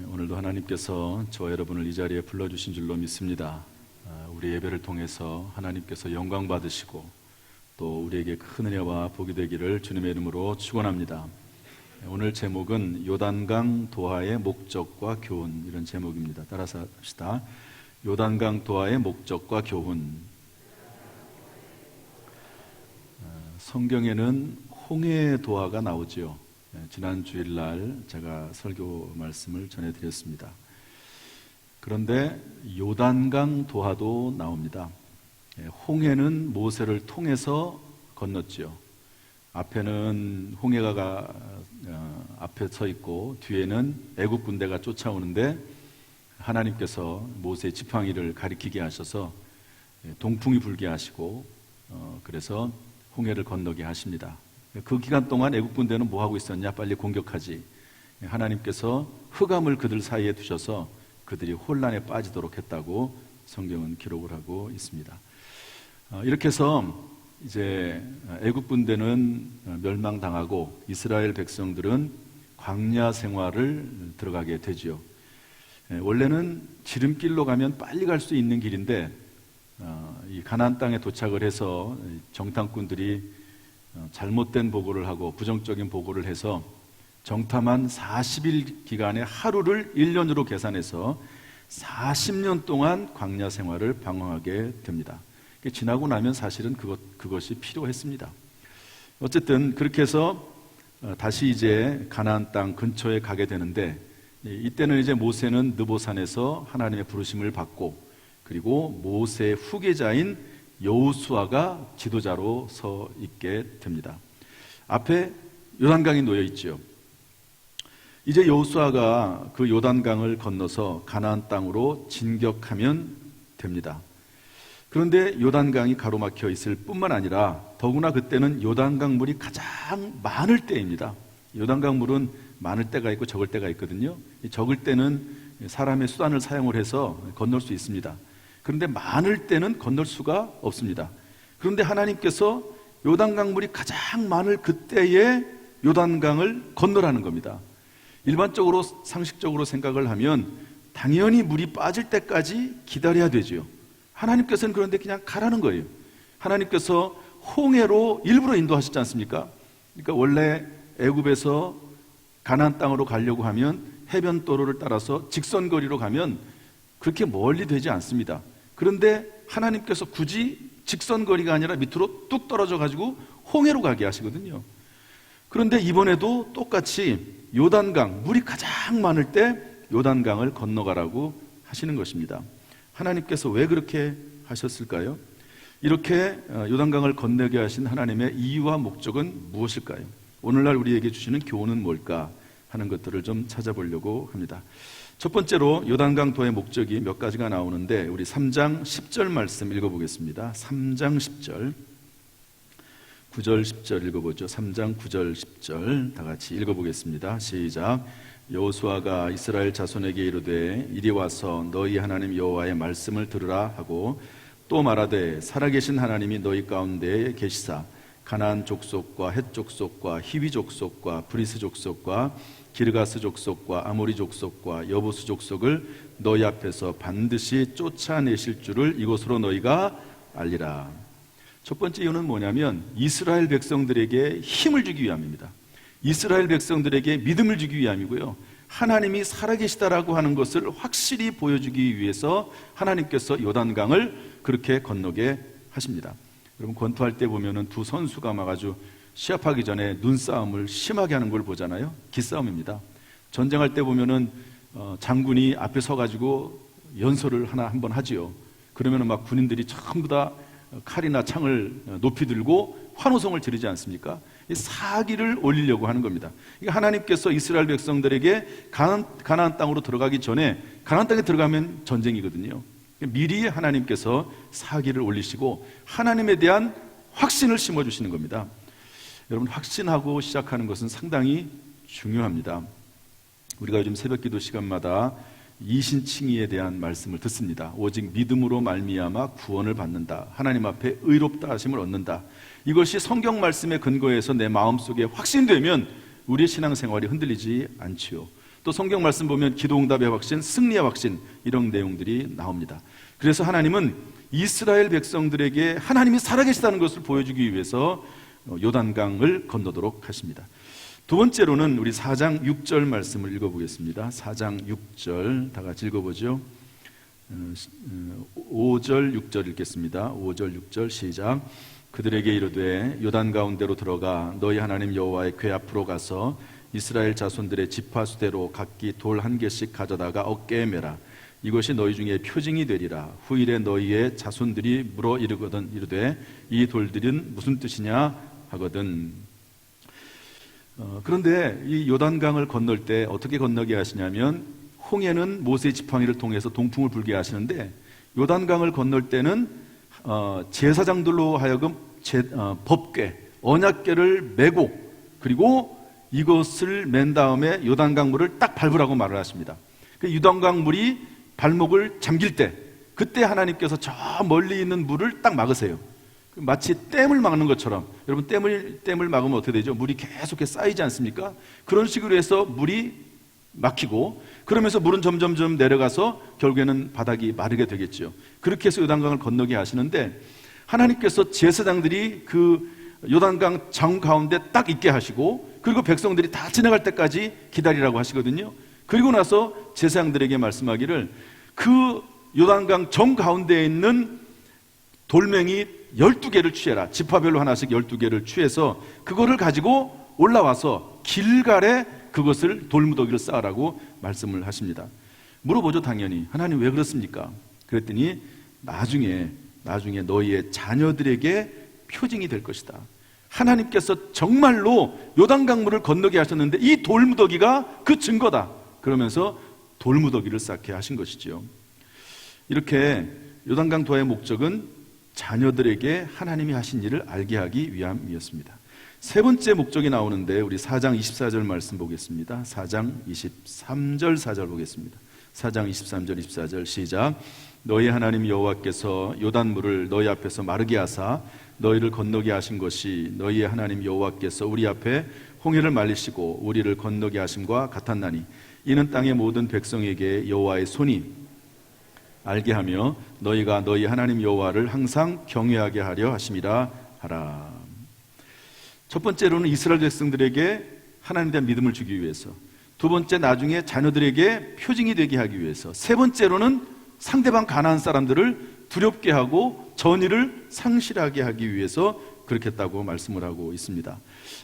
오늘도 하나님께서 저와 여러분을 이 자리에 불러주신 줄로 믿습니다. 우리 예배를 통해서 하나님께서 영광 받으시고 또 우리에게 큰 은혜와 복이 되기를 주님의 이름으로 축원합니다. 오늘 제목은 요단강 도하의 목적과 교훈, 이런 제목입니다. 따라서 합시다. 요단강 도하의 목적과 교훈. 성경에는 홍해 도하가 나오지요. 지난 주일날 제가 설교 말씀을 전해드렸습니다. 그런데 요단강 도하도 나옵니다. 홍해는 모세를 통해서 건넜지요. 앞에는 홍해가 앞에 서 있고 뒤에는 애국 군대가 쫓아오는데 하나님께서 모세의 지팡이를 가리키게 하셔서 동풍이 불게 하시고 그래서 홍해를 건너게 하십니다. 그 기간 동안 애국 군대는 뭐 하고 있었냐? 빨리 공격하지. 하나님께서 흑암을 그들 사이에 두셔서 그들이 혼란에 빠지도록 했다고 성경은 기록을 하고 있습니다. 이렇게 해서 이제 애국 군대는 멸망당하고 이스라엘 백성들은 광야 생활을 들어가게 되지요. 원래는 지름길로 가면 빨리 갈 수 있는 길인데 이 가나안 땅에 도착을 해서 정탐꾼들이 잘못된 보고를 하고 부정적인 보고를 해서 정탐한 40일 기간에 하루를 1년으로 계산해서 40년 동안 광야 생활을 방황하게 됩니다. 지나고 나면 사실은 그것이 필요했습니다. 어쨌든 그렇게 해서 다시 이제 가나안 땅 근처에 가게 되는데 이때는 이제 모세는 느보산에서 하나님의 부르심을 받고 그리고 모세의 후계자인 여호수아가 지도자로 서 있게 됩니다. 앞에 요단강이 놓여 있지요. 이제 여호수아가 그 요단강을 건너서 가나안 땅으로 진격하면 됩니다. 그런데 요단강이 가로막혀 있을 뿐만 아니라 더구나 그때는 요단강 물이 가장 많을 때입니다. 요단강 물은 많을 때가 있고 적을 때가 있거든요. 적을 때는 사람의 수단을 사용을 해서 건널 수 있습니다. 그런데 많을 때는 건널 수가 없습니다. 그런데 하나님께서 요단강 물이 가장 많을 그때에 요단강을 건너라는 겁니다. 일반적으로 상식적으로 생각을 하면 당연히 물이 빠질 때까지 기다려야 되죠. 하나님께서는 그런데 그냥 가라는 거예요. 하나님께서 홍해로 일부러 인도하시지 않습니까? 그러니까 원래 애굽에서 가나안 땅으로 가려고 하면 해변도로를 따라서 직선거리로 가면 그렇게 멀리 되지 않습니다. 그런데 하나님께서 굳이 직선거리가 아니라 밑으로 뚝 떨어져 가지고 홍해로 가게 하시거든요. 그런데 이번에도 똑같이 요단강, 물이 가장 많을 때 요단강을 건너가라고 하시는 것입니다. 하나님께서 왜 그렇게 하셨을까요? 이렇게 요단강을 건너게 하신 하나님의 이유와 목적은 무엇일까요? 오늘날 우리에게 주시는 교훈은 뭘까 하는 것들을 좀 찾아보려고 합니다. 첫 번째로 요단강 도의 목적이 몇 가지가 나오는데 우리 3장 10절 말씀 읽어보겠습니다. 3장 10절 9절 10절 읽어보죠. 3장 9절 10절 다 같이 읽어보겠습니다. 시작. 여호수아가 이스라엘 자손에게 이르되 이리 와서 너희 하나님 여호와의 말씀을 들으라 하고 또 말하되 살아계신 하나님이 너희 가운데에 계시사 가나안 족속과 헷 족속과 히위 족속과 브리스 족속과 기르가스 족속과 아모리 족속과 여부스 족속을 너희 앞에서 반드시 쫓아내실 줄을 이곳으로 너희가 알리라. 첫 번째 이유는 뭐냐면 이스라엘 백성들에게 힘을 주기 위함입니다. 이스라엘 백성들에게 믿음을 주기 위함이고요. 하나님이 살아계시다라고 하는 것을 확실히 보여주기 위해서 하나님께서 요단강을 그렇게 건너게 하십니다. 여러분 권투할 때 보면은 두 선수가 막 아주 시합하기 전에 눈싸움을 심하게 하는 걸 보잖아요. 기싸움입니다. 전쟁할 때 보면은 장군이 앞에 서가지고 연설을 한번 하지요. 그러면은 막 군인들이 전부 다 칼이나 창을 높이 들고 환호성을 지르지 않습니까? 이 사기를 올리려고 하는 겁니다. 하나님께서 이스라엘 백성들에게 가나안 땅으로 들어가기 전에 가나안 땅에 들어가면 전쟁이거든요. 미리 하나님께서 사기를 올리시고 하나님에 대한 확신을 심어주시는 겁니다. 여러분 확신하고 시작하는 것은 상당히 중요합니다. 우리가 요즘 새벽기도 시간마다 이신칭의에 대한 말씀을 듣습니다. 오직 믿음으로 말미암아 구원을 받는다. 하나님 앞에 의롭다 하심을 얻는다. 이것이 성경 말씀에 근거해서 내 마음속에 확신되면 우리의 신앙생활이 흔들리지 않지요. 또 성경 말씀 보면 기도응답의 확신, 승리의 확신, 이런 내용들이 나옵니다. 그래서 하나님은 이스라엘 백성들에게 하나님이 살아계시다는 것을 보여주기 위해서 요단강을 건너도록 하십니다. 두 번째로는 우리 4장 6절 말씀을 읽어보겠습니다. 4장 6절 다 같이 읽어보죠. 5절 6절 읽겠습니다. 5절 6절 시작. 그들에게 이르되 요단 가운데로 들어가 너희 하나님 여호와의 궤 앞으로 가서 이스라엘 자손들의 지파수대로 각기 돌 한 개씩 가져다가 어깨에 매라. 이것이 너희 중에 표징이 되리라. 후일에 너희의 자손들이 물어 이르거든 이르되 이 돌들은 무슨 뜻이냐 하거든. 그런데 이 요단강을 건널 때 어떻게 건너게 하시냐면, 홍해는 모세 지팡이를 통해서 동풍을 불게 하시는데, 요단강을 건널 때는 제사장들로 하여금 법궤, 언약궤를 메고, 그리고 이것을 맨 다음에 요단강 물을 딱 밟으라고 말을 하십니다. 그 요단강 물이 발목을 잠길 때, 그때 하나님께서 저 멀리 있는 물을 딱 막으세요. 마치 댐을 막는 것처럼. 여러분, 댐을 막으면 어떻게 되죠? 물이 계속해서 쌓이지 않습니까? 그런 식으로 해서 물이 막히고, 그러면서 물은 점점 내려가서 결국에는 바닥이 마르게 되겠죠. 그렇게 해서 요단강을 건너게 하시는데, 하나님께서 제사장들이 그 요단강 정 가운데 딱 있게 하시고, 그리고 백성들이 다 지나갈 때까지 기다리라고 하시거든요. 그리고 나서 제사장들에게 말씀하기를, 그 요단강 정 가운데에 있는 돌멩이 12개를 취해라. 지파별로 하나씩 12개를 취해서 그거를 가지고 올라와서 길갈에 그것을 돌무더기를 쌓으라고 말씀을 하십니다. 물어보죠, 당연히. 하나님 왜 그렇습니까? 그랬더니 나중에 너희의 자녀들에게 표징이 될 것이다. 하나님께서 정말로 요단강물을 건너게 하셨는데 이 돌무더기가 그 증거다. 그러면서 돌무더기를 쌓게 하신 것이지요. 이렇게 요단강 도하의 목적은 자녀들에게 하나님이 하신 일을 알게 하기 위함이었습니다. 세 번째 목적이 나오는데, 우리 4장 24절 말씀 보겠습니다. 4장 23절 4절 보겠습니다. 4장 23절 24절 시작. 너희 하나님 여호와께서 요단물을 너희 앞에서 마르게 하사 너희를 건너게 하신 것이 너희의 하나님 여호와께서 우리 앞에 홍해를 말리시고 우리를 건너게 하심과 같았나니, 이는 땅의 모든 백성에게 여호와의 손이 알게 하며 너희가 너희 하나님 여호와를 항상 경외하게 하려 하심이라 하라. 첫 번째로는 이스라엘 백성들에게 하나님에 대한 믿음을 주기 위해서, 두 번째 나중에 자녀들에게 표징이 되게 하기 위해서, 세 번째로는 상대방 가나안 사람들을 두렵게 하고 전의를 상실하게 하기 위해서 그렇게 했다고 말씀을 하고 있습니다.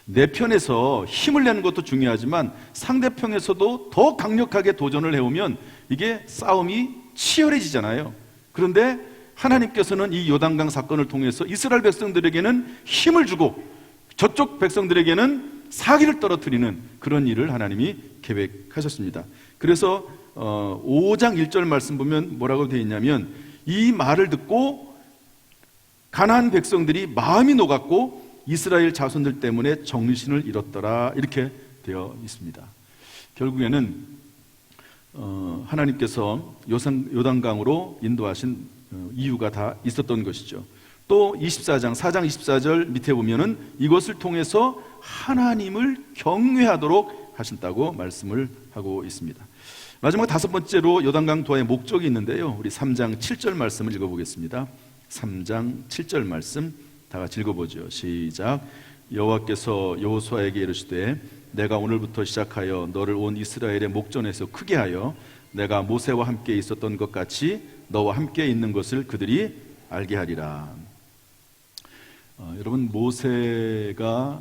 내 편에서 힘을 내는 것도 중요하지만 상대편에서도 더 강력하게 도전을 해오면 이게 싸움이 치열해지잖아요. 그런데 하나님께서는 이 요단강 사건을 통해서 이스라엘 백성들에게는 힘을 주고 저쪽 백성들에게는 사기를 떨어뜨리는 그런 일을 하나님이 계획하셨습니다. 그래서 5장 1절 말씀 보면 뭐라고 되어 있냐면, 이 말을 듣고 가나안 백성들이 마음이 녹았고 이스라엘 자손들 때문에 정신을 잃었더라, 이렇게 되어 있습니다. 결국에는 하나님께서 요단강으로 인도하신 이유가 다 있었던 것이죠. 또 4장 24절 밑에 보면은 이것을 통해서 하나님을 경외하도록 하신다고 말씀을 하고 있습니다. 마지막 다섯 번째로 요단강 도하의 목적이 있는데요, 우리 3장 7절 말씀을 읽어보겠습니다. 3장 7절 말씀 다 같이 읽어보죠. 시작. 여호와께서 여호수아에게 이르시되 내가 오늘부터 시작하여 너를 온 이스라엘의 목전에서 크게 하여 내가 모세와 함께 있었던 것 같이 너와 함께 있는 것을 그들이 알게 하리라. 여러분, 모세가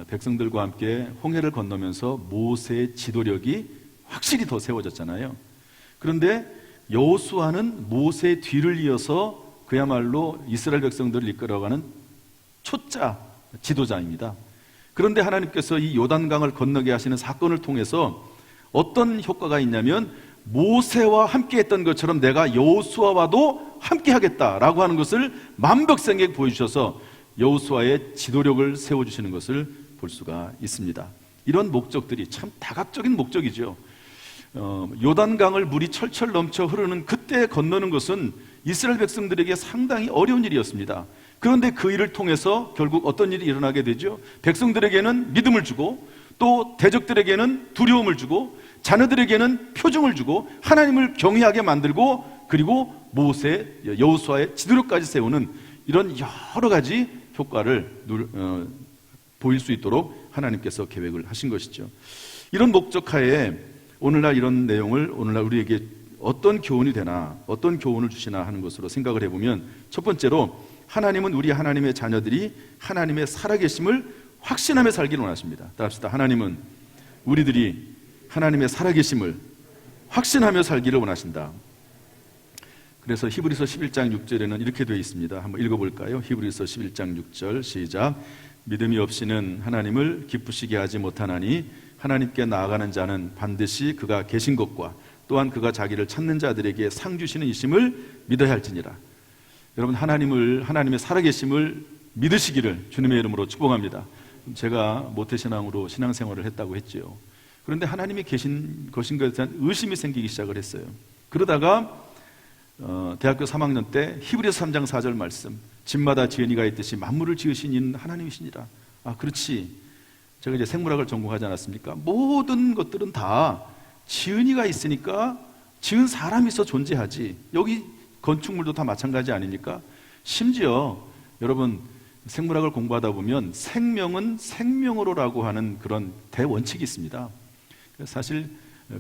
백성들과 함께 홍해를 건너면서 모세의 지도력이 확실히 더 세워졌잖아요. 그런데 여호수아는 모세의 뒤를 이어서 그야말로 이스라엘 백성들을 이끌어가는 초짜 지도자입니다. 그런데 하나님께서 이 요단강을 건너게 하시는 사건을 통해서 어떤 효과가 있냐면, 모세와 함께 했던 것처럼 내가 여호수아와도 함께 하겠다라고 하는 것을 만백성에게 보여주셔서 여호수아의 지도력을 세워주시는 것을 볼 수가 있습니다. 이런 목적들이 참 다각적인 목적이죠. 요단강을 물이 철철 넘쳐 흐르는 그때 건너는 것은 이스라엘 백성들에게 상당히 어려운 일이었습니다. 그런데 그 일을 통해서 결국 어떤 일이 일어나게 되죠? 백성들에게는 믿음을 주고 또 대적들에게는 두려움을 주고 자녀들에게는 표정을 주고 하나님을 경외하게 만들고, 그리고 모세, 여호수아의 지도력까지 세우는 이런 여러 가지 효과를 보일 수 있도록 하나님께서 계획을 하신 것이죠. 이런 목적하에 오늘날 이런 내용을 오늘날 우리에게 어떤 교훈이 되나, 어떤 교훈을 주시나 하는 것으로 생각을 해보면, 첫 번째로 하나님은 우리 하나님의 자녀들이 하나님의 살아계심을 확신하며 살기를 원하십니다. 따라합시다. 하나님은 우리들이 하나님의 살아계심을 확신하며 살기를 원하신다. 그래서 히브리서 11장 6절에는 이렇게 되어 있습니다. 한번 읽어볼까요? 히브리서 11장 6절 시작. 믿음이 없이는 하나님을 기쁘시게 하지 못하나니 하나님께 나아가는 자는 반드시 그가 계신 것과 또한 그가 자기를 찾는 자들에게 상 주시는 이심을 믿어야 할지니라. 여러분, 하나님의 살아계심을 믿으시기를 주님의 이름으로 축복합니다. 제가 모태신앙으로 신앙생활을 했다고 했죠. 그런데 하나님이 계신 것인 것에 대한 의심이 생기기 시작을 했어요. 그러다가 대학교 3학년 때 히브리서 3장 4절 말씀, 집마다 지은이가 있듯이 만물을 지으신 이는 하나님이시니라. 아, 그렇지. 제가 이제 생물학을 전공하지 않았습니까? 모든 것들은 다 지은이가 있으니까 지은 사람이 있어 존재하지. 여기 건축물도 다 마찬가지 아닙니까? 심지어 여러분, 생물학을 공부하다 보면 생명은 생명으로라고 하는 그런 대원칙이 있습니다. 사실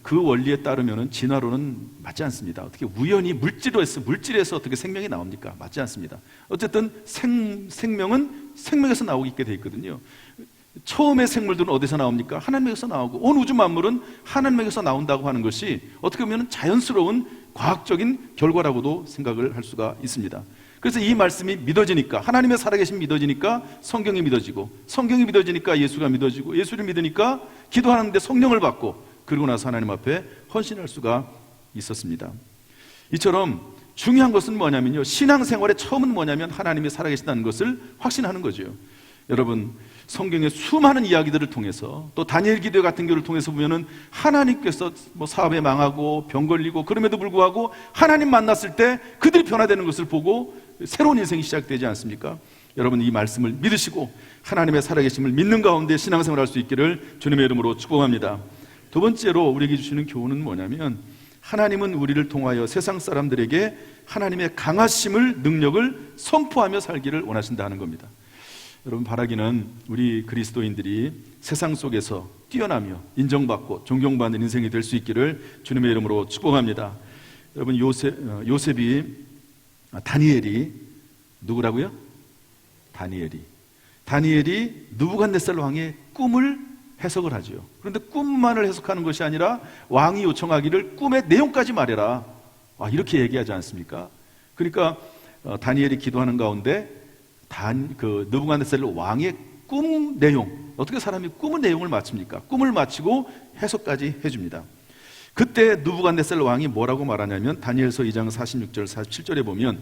그 원리에 따르면 진화론은 맞지 않습니다. 어떻게 우연히 물질에서 어떻게 생명이 나옵니까? 맞지 않습니다. 어쨌든 생명은 생명에서 나오게 돼 있거든요. 처음에 생물들은 어디서 나옵니까? 하나님에게서 나오고, 온 우주 만물은 하나님에게서 나온다고 하는 것이 어떻게 보면 자연스러운 과학적인 결과라고도 생각을 할 수가 있습니다. 그래서 이 말씀이 믿어지니까, 하나님의 살아계심 믿어지니까 성경이 믿어지고, 성경이 믿어지니까 예수가 믿어지고, 예수를 믿으니까 기도하는데 성령을 받고, 그리고 나서 하나님 앞에 헌신할 수가 있었습니다. 이처럼 중요한 것은 뭐냐면요, 신앙생활의 처음은 뭐냐면 하나님이 살아계신다는 것을 확신하는 거죠. 여러분, 성경의 수많은 이야기들을 통해서, 또 다니엘 기도 같은 경우를 통해서 보면은 하나님께서 사업에 망하고 병 걸리고 그럼에도 불구하고 하나님 만났을 때 그들이 변화되는 것을 보고 새로운 인생이 시작되지 않습니까? 여러분, 이 말씀을 믿으시고 하나님의 살아계심을 믿는 가운데 신앙생활을 할 수 있기를 주님의 이름으로 축복합니다. 두 번째로 우리에게 주시는 교훈은 뭐냐면, 하나님은 우리를 통하여 세상 사람들에게 하나님의 강하심을, 능력을 선포하며 살기를 원하신다는 겁니다. 여러분, 바라기는 우리 그리스도인들이 세상 속에서 뛰어나며 인정받고 존경받는 인생이 될 수 있기를 주님의 이름으로 축복합니다. 여러분, 다니엘이 누구라고요? 다니엘이 느부갓네살 왕의 꿈을 해석을 하죠. 그런데 꿈만을 해석하는 것이 아니라 왕이 요청하기를 꿈의 내용까지 말해라, 이렇게 얘기하지 않습니까? 그러니까 다니엘이 기도하는 가운데 느부갓네살 왕의 꿈 내용, 어떻게 사람이 꿈의 내용을 맞춥니까? 꿈을 맞히고 해석까지 해줍니다. 그때 느부갓네살 왕이 뭐라고 말하냐면, 다니엘서 2장 46절 47절에 보면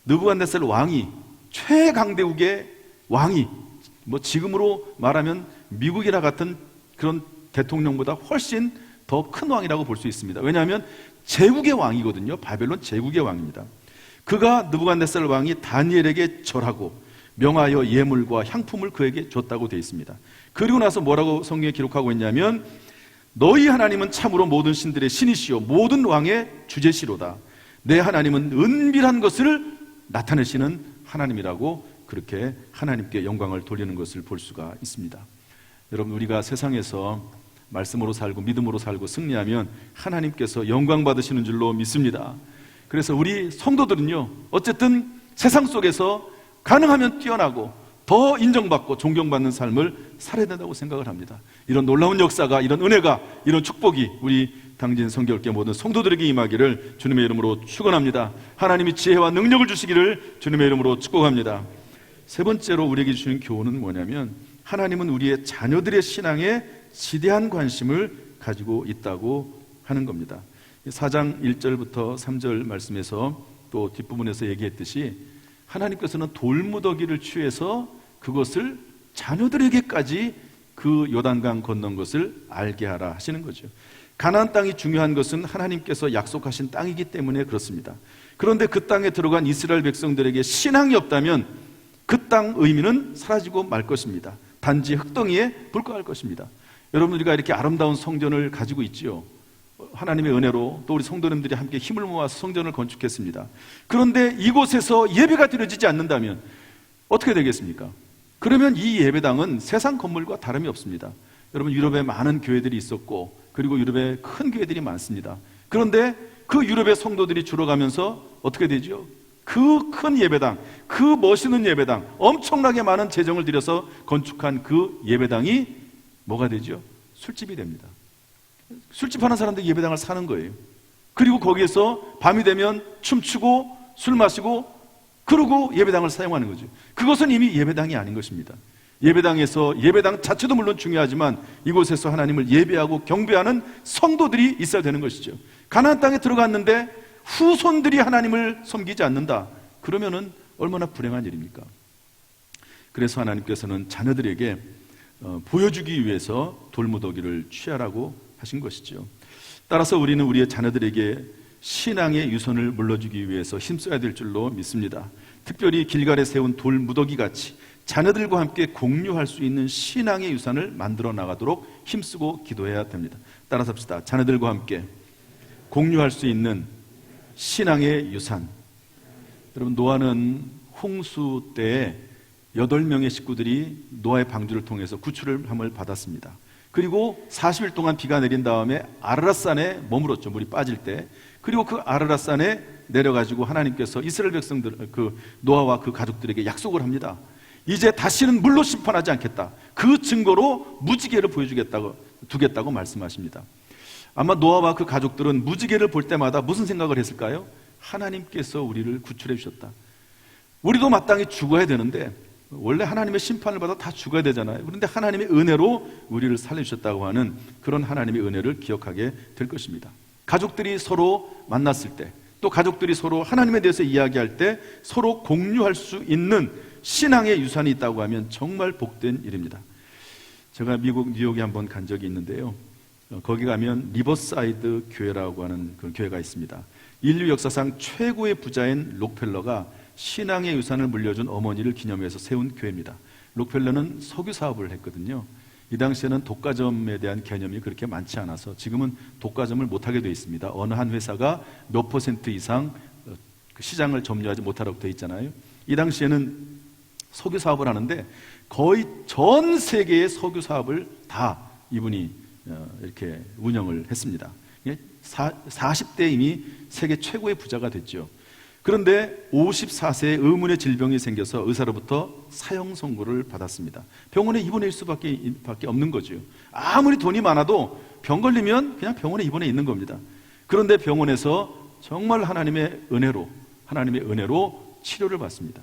느부갓네살 왕이 최강대국의 왕이, 지금으로 말하면 미국이나 같은 그런 대통령보다 훨씬 더 큰 왕이라고 볼 수 있습니다. 왜냐하면 제국의 왕이거든요. 바벨론 제국의 왕입니다. 그가 느부갓네살 왕이 다니엘에게 절하고 명하여 예물과 향품을 그에게 줬다고 되어 있습니다. 그리고 나서 뭐라고 성경에 기록하고 있냐면, 너희 하나님은 참으로 모든 신들의 신이시요 모든 왕의 주제시로다. 내 하나님은 은밀한 것을 나타내시는 하나님이라고, 그렇게 하나님께 영광을 돌리는 것을 볼 수가 있습니다. 여러분, 우리가 세상에서 말씀으로 살고 믿음으로 살고 승리하면 하나님께서 영광 받으시는 줄로 믿습니다. 그래서 우리 성도들은요, 어쨌든 세상 속에서 가능하면 뛰어나고 더 인정받고 존경받는 삶을 살아야 된다고 생각을 합니다. 이런 놀라운 역사가, 이런 은혜가, 이런 축복이 우리 당진 성결교 모든 성도들에게 임하기를 주님의 이름으로 축원합니다. 하나님이 지혜와 능력을 주시기를 주님의 이름으로 축복합니다. 세 번째로 우리에게 주시는 교훈은 뭐냐면, 하나님은 우리의 자녀들의 신앙에 지대한 관심을 가지고 있다고 하는 겁니다. 4장 1절부터 3절 말씀에서 또 뒷부분에서 얘기했듯이, 하나님께서는 돌무더기를 취해서 그것을 자녀들에게까지 그 요단강 건넌 것을 알게 하라 하시는 거죠. 가나안 땅이 중요한 것은 하나님께서 약속하신 땅이기 때문에 그렇습니다. 그런데 그 땅에 들어간 이스라엘 백성들에게 신앙이 없다면 그 땅 의미는 사라지고 말 것입니다. 단지 흙덩이에 불과할 것입니다. 여러분, 우리가 이렇게 아름다운 성전을 가지고 있지요. 하나님의 은혜로 또 우리 성도님들이 함께 힘을 모아서 성전을 건축했습니다. 그런데 이곳에서 예배가 드려지지 않는다면 어떻게 되겠습니까? 그러면 이 예배당은 세상 건물과 다름이 없습니다. 여러분, 유럽에 많은 교회들이 있었고, 그리고 유럽에 큰 교회들이 많습니다. 그런데 그 유럽의 성도들이 줄어가면서 어떻게 되죠? 그 큰 예배당, 그 멋있는 예배당, 엄청나게 많은 재정을 들여서 건축한 그 예배당이 뭐가 되죠? 술집이 됩니다. 술집 하는 사람들이 예배당을 사는 거예요. 그리고 거기에서 밤이 되면 춤추고 술 마시고 그러고 예배당을 사용하는 거죠. 그것은 이미 예배당이 아닌 것입니다. 예배당에서, 예배당 자체도 물론 중요하지만 이곳에서 하나님을 예배하고 경배하는 성도들이 있어야 되는 것이죠. 가나안 땅에 들어갔는데 후손들이 하나님을 섬기지 않는다. 그러면은 얼마나 불행한 일입니까? 그래서 하나님께서는 자녀들에게 보여주기 위해서 돌무더기를 취하라고 하신 것이죠. 따라서 우리는 우리의 자녀들에게 신앙의 유선을 물려주기 위해서 힘써야 될 줄로 믿습니다. 특별히 길갈에 세운 돌무더기 같이 자녀들과 함께 공유할 수 있는 신앙의 유산을 만들어 나가도록 힘쓰고 기도해야 됩니다. 따라서 합시다. 자녀들과 함께 공유할 수 있는 신앙의 유산. 여러분, 노아는 홍수 때에 8명의 식구들이 노아의 방주를 통해서 구출함을 받았습니다. 그리고 40일 동안 비가 내린 다음에 아르랏산에 머물었죠. 물이 빠질 때. 그리고 그 아르랏산에 내려가지고 하나님께서 이스라엘 백성들, 그 노아와 그 가족들에게 약속을 합니다. 이제 다시는 물로 심판하지 않겠다. 그 증거로 무지개를 두겠다고 말씀하십니다. 아마 노아와 그 가족들은 무지개를 볼 때마다 무슨 생각을 했을까요? 하나님께서 우리를 구출해 주셨다. 우리도 마땅히 죽어야 되는데, 원래 하나님의 심판을 받아 다 죽어야 되잖아요. 그런데 하나님의 은혜로 우리를 살려주셨다고 하는 그런 하나님의 은혜를 기억하게 될 것입니다. 가족들이 서로 만났을 때, 또 가족들이 서로 하나님에 대해서 이야기할 때 서로 공유할 수 있는 신앙의 유산이 있다고 하면 정말 복된 일입니다. 제가 미국 뉴욕에 한번 간 적이 있는데요, 거기 가면 리버사이드 교회라고 하는 그 교회가 있습니다. 인류 역사상 최고의 부자인 록펠러가 신앙의 유산을 물려준 어머니를 기념해서 세운 교회입니다. 록펠러는 석유 사업을 했거든요. 이 당시에는 독과점에 대한 개념이 그렇게 많지 않아서 지금은 독과점을 못하게 되어 있습니다. 어느 한 회사가 몇 % 이상 시장을 점유하지 못하라고 되어 있잖아요. 이 당시에는 석유 사업을 하는데 거의 전 세계의 석유 사업을 다 이분이 이렇게 운영을 했습니다. 40대 이미 세계 최고의 부자가 됐죠. 그런데 54세에 의문의 질병이 생겨서 의사로부터 사형 선고를 받았습니다. 병원에 입원할 수밖에 없는 거죠. 아무리 돈이 많아도 병 걸리면 그냥 병원에 입원해 있는 겁니다. 그런데 병원에서 정말 하나님의 은혜로 치료를 받습니다.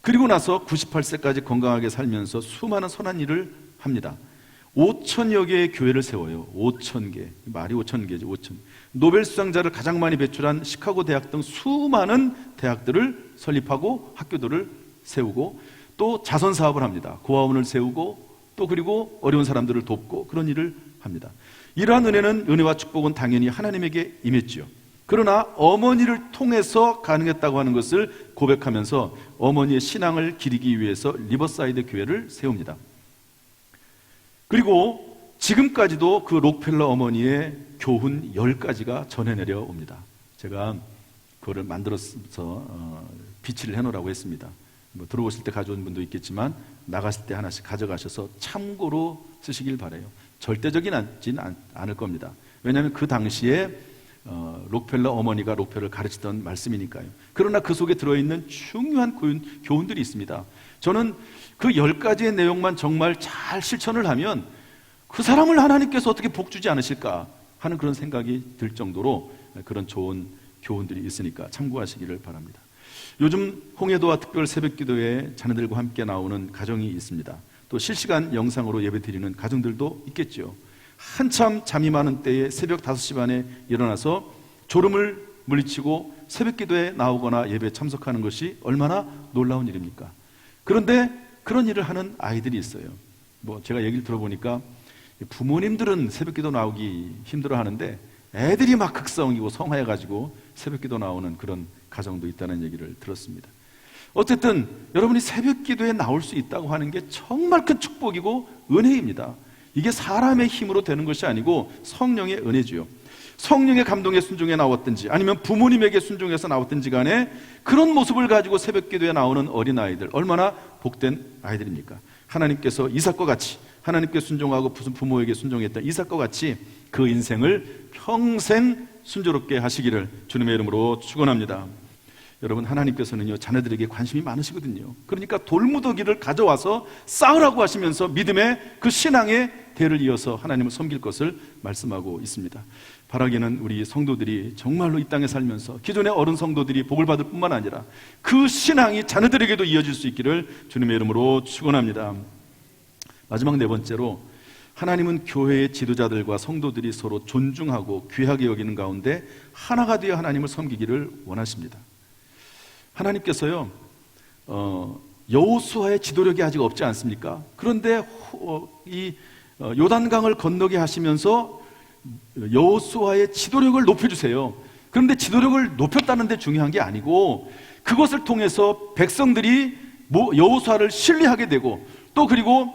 그리고 나서 98세까지 건강하게 살면서 수많은 선한 일을 합니다. 5천여 개의 교회를 세워요. 5,000개. 말이 5,000개죠. 5,000. 노벨 수상자를 가장 많이 배출한 시카고 대학 등 수많은 대학들을 설립하고 학교들을 세우고 또 자선 사업을 합니다. 고아원을 세우고 또 그리고 어려운 사람들을 돕고 그런 일을 합니다. 이러한 은혜와 축복은 당연히 하나님에게 임했지요. 그러나 어머니를 통해서 가능했다고 하는 것을 고백하면서 어머니의 신앙을 기리기 위해서 리버사이드 교회를 세웁니다. 그리고 지금까지도 그 록펠러 어머니의 교훈 10가지가 전해 내려옵니다. 제가 그거를 만들어서 비치를 해놓으라고 했습니다. 뭐 들어오실 때 가져온 분도 있겠지만 나가실 때 하나씩 가져가셔서 참고로 쓰시길 바라요. 절대적이진 않을 겁니다. 왜냐하면 그 당시에 록펠러 어머니가 록펠러를 가르치던 말씀이니까요. 그러나 그 속에 들어있는 중요한 교훈들이 있습니다. 저는 그 10가지의 내용만 정말 잘 실천을 하면 그 사람을 하나님께서 어떻게 복주지 않으실까 하는 그런 생각이 들 정도로 그런 좋은 교훈들이 있으니까 참고하시기를 바랍니다. 요즘 홍해도와 특별 새벽기도에 자녀들과 함께 나오는 가정이 있습니다. 또 실시간 영상으로 예배드리는 가정들도 있겠죠. 한참 잠이 많은 때에 새벽 5시 반에 일어나서 졸음을 물리치고 새벽기도에 나오거나 예배에 참석하는 것이 얼마나 놀라운 일입니까? 그런데 그런 일을 하는 아이들이 있어요. 뭐 제가 얘기를 들어보니까 부모님들은 새벽기도 나오기 힘들어하는데 애들이 막 극성이고 성화해가지고 새벽기도 나오는 그런 가정도 있다는 얘기를 들었습니다. 어쨌든 여러분이 새벽기도에 나올 수 있다고 하는 게 정말 큰 축복이고 은혜입니다. 이게 사람의 힘으로 되는 것이 아니고 성령의 은혜지요. 성령의 감동에 순종해 나왔든지 아니면 부모님에게 순종해서 나왔든지 간에 그런 모습을 가지고 새벽기도에 나오는 어린아이들, 얼마나 복된 아이들입니까? 하나님께서 이삭과 같이 하나님께 순종하고 부모에게 순종했던 이삭과 같이 그 인생을 평생 순조롭게 하시기를 주님의 이름으로 축원합니다. 여러분, 하나님께서는요 자녀들에게 관심이 많으시거든요. 그러니까 돌무더기를 가져와서 쌓으라고 하시면서 믿음의 그 신앙의 대를 이어서 하나님을 섬길 것을 말씀하고 있습니다. 바라기는 우리 성도들이 정말로 이 땅에 살면서 기존의 어른 성도들이 복을 받을 뿐만 아니라 그 신앙이 자녀들에게도 이어질 수 있기를 주님의 이름으로 축원합니다. 마지막 네 번째로, 하나님은 교회의 지도자들과 성도들이 서로 존중하고 귀하게 여기는 가운데 하나가 되어 하나님을 섬기기를 원하십니다. 하나님께서요 여호수아의 지도력이 아직 없지 않습니까? 그런데 이 요단강을 건너게 하시면서 여호수아의 지도력을 높여주세요. 그런데 지도력을 높였다는 데 중요한 게 아니고 그것을 통해서 백성들이 여호수아를 신뢰하게 되고 또 그리고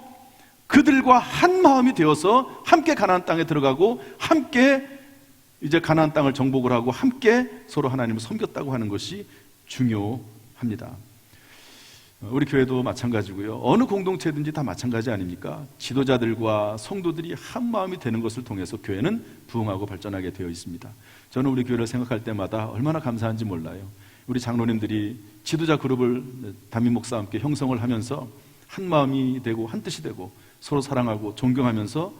그들과 한 마음이 되어서 함께 가나안 땅에 들어가고 함께 이제 가나안 땅을 정복을 하고 함께 서로 하나님을 섬겼다고 하는 것이 중요합니다. 우리 교회도 마찬가지고요. 어느 공동체든지 다 마찬가지 아닙니까? 지도자들과 성도들이 한 마음이 되는 것을 통해서 교회는 부흥하고 발전하게 되어 있습니다. 저는 우리 교회를 생각할 때마다 얼마나 감사한지 몰라요. 우리 장로님들이 지도자 그룹을 담임 목사와 함께 형성을 하면서 한 마음이 되고 한 뜻이 되고 서로 사랑하고 존경하면서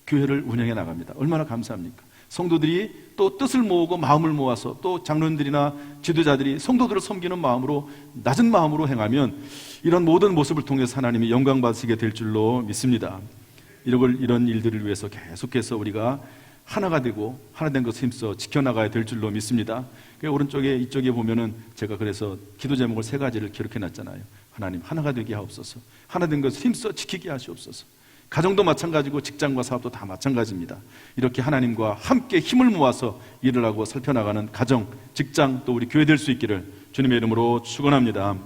교회를 운영해 나갑니다. 얼마나 감사합니까? 성도들이 또 뜻을 모으고 마음을 모아서 또 장로님들이나 지도자들이 성도들을 섬기는 마음으로, 낮은 마음으로 행하면 이런 모든 모습을 통해서 하나님이 영광 받으시게 될 줄로 믿습니다. 이런 일들을 위해서 계속해서 우리가 하나가 되고 하나 된 것을 힘써 지켜나가야 될 줄로 믿습니다. 오른쪽에 이쪽에 보면은 제가 그래서 기도 제목을 3가지를 기록해 놨잖아요. 하나님 하나가 되게 하옵소서, 하나 된 것을 힘써 지키게 하시옵소서. 가정도 마찬가지고 직장과 사업도 다 마찬가지입니다. 이렇게 하나님과 함께 힘을 모아서 일을 하고 살펴나가는 가정, 직장, 또 우리 교회 될 수 있기를 주님의 이름으로 축원합니다.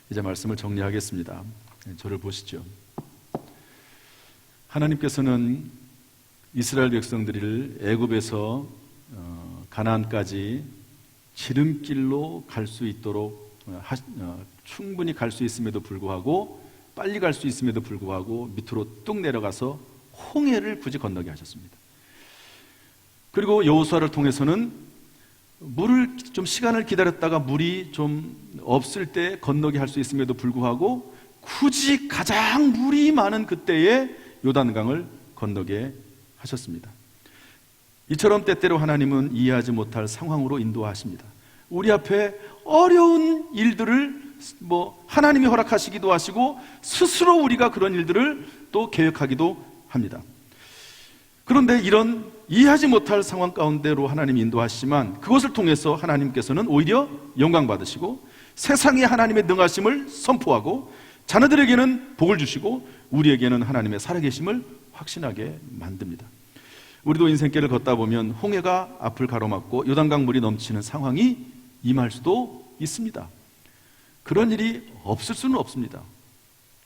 이제 말씀을 정리하겠습니다. 저를 보시죠. 하나님께서는 이스라엘 백성들을 애굽에서 가나안까지 지름길로 갈 수 있도록 충분히 갈 수 있음에도 불구하고, 빨리 갈 수 있음에도 불구하고 밑으로 뚝 내려가서 홍해를 굳이 건너게 하셨습니다. 그리고 여호수아를 통해서는 물을 좀 시간을 기다렸다가 물이 좀 없을 때 건너게 할 수 있음에도 불구하고 굳이 가장 물이 많은 그때에 요단강을 건너게 하셨습니다. 이처럼 때때로 하나님은 이해하지 못할 상황으로 인도하십니다. 우리 앞에 어려운 일들을 하나님이 허락하시기도 하시고 스스로 우리가 그런 일들을 또 계획하기도 합니다. 그런데 이런 이해하지 못할 상황 가운데로 하나님이 인도하시지만 그것을 통해서 하나님께서는 오히려 영광 받으시고 세상에 하나님의 능하심을 선포하고 자녀들에게는 복을 주시고 우리에게는 하나님의 살아계심을 확신하게 만듭니다. 우리도 인생길을 걷다 보면 홍해가 앞을 가로막고 요단강 물이 넘치는 상황이 임할 수도 있습니다. 그런 일이 없을 수는 없습니다.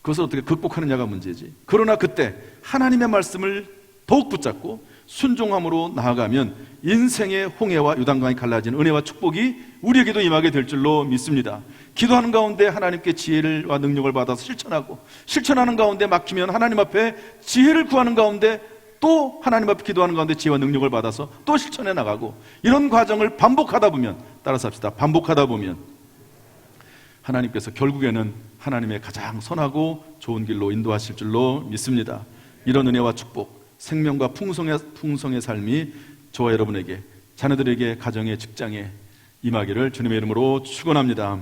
그것을 어떻게 극복하느냐가 문제지. 그러나 그때 하나님의 말씀을 더욱 붙잡고 순종함으로 나아가면 인생의 홍해와 요단강이 갈라진 은혜와 축복이 우리에게도 임하게 될 줄로 믿습니다. 기도하는 가운데 하나님께 지혜와 능력을 받아서 실천하는 가운데 막히면 하나님 앞에 지혜를 구하는 가운데 또 하나님 앞에 기도하는 가운데 지혜와 능력을 받아서 또 실천해 나가고, 이런 과정을 반복하다 보면, 따라서 합시다, 반복하다 보면 하나님께서 결국에는 하나님의 가장 선하고 좋은 길로 인도하실 줄로 믿습니다. 이런 은혜와 축복, 생명과 풍성의 삶이 저와 여러분에게, 자녀들에게, 가정에, 직장에 임하기를 주님의 이름으로 축원합니다.